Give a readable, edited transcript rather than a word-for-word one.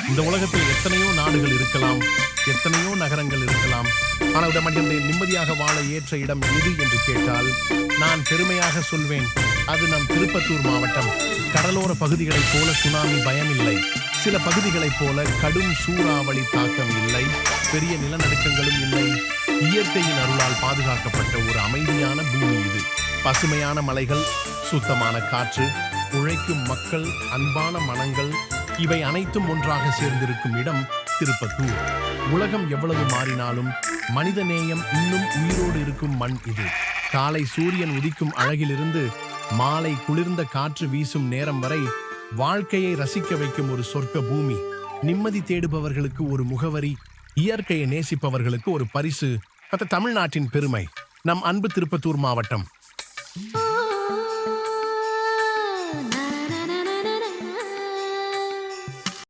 இந்த உலகத்தில் எத்தனையோ நாடுகள் இருக்கலாம், எத்தனையோ நகரங்கள் இருக்கலாம். ஆனால் நம்முடைய நிம்மதியாக வாழ ஏற்ற இடம் எது என்று கேட்டால் நான் பெருமையாக சொல்வேன், அது நம் திருப்பத்தூர் மாவட்டம். கடலோர பகுதிகளைப் போல சுனாமி பயம் இல்லை, சில பகுதிகளைப் போல கடும் சூறாவளி தாக்கம் இல்லை, பெரிய நிலநடுக்கங்களும் இல்லை. இயற்கையின் அருளால் பாதுகாக்கப்பட்ட ஒரு அமைதியான பூமி இது. பசுமையான மலைகள், சுத்தமான காற்று, உழைக்கும் மக்கள், அன்பான மனங்கள், இவை அனைத்தும் ஒன்றாக சேர்ந்திருக்கும் இடம் திருப்பத்தூர். உலகம் எவ்வளவு மாறினாலும் மனித நேயம் இன்னும் உயிரோடு இருக்கும் மண் இது. காலை சூரியன் உதிக்கும் அழகிலிருந்து மாலை குளிர்ந்த காற்று வீசும் நேரம் வரை வாழ்க்கையை ரசிக்க வைக்கும் ஒரு சொர்க்க பூமி. நிம்மதி தேடுபவர்களுக்கு ஒரு முகவரி, இயற்கையை நேசிப்பவர்களுக்கு ஒரு பரிசு. அது தமிழ்நாட்டின் பெருமை. நம் அன்பு திருப்பத்தூர் மாவட்டம்.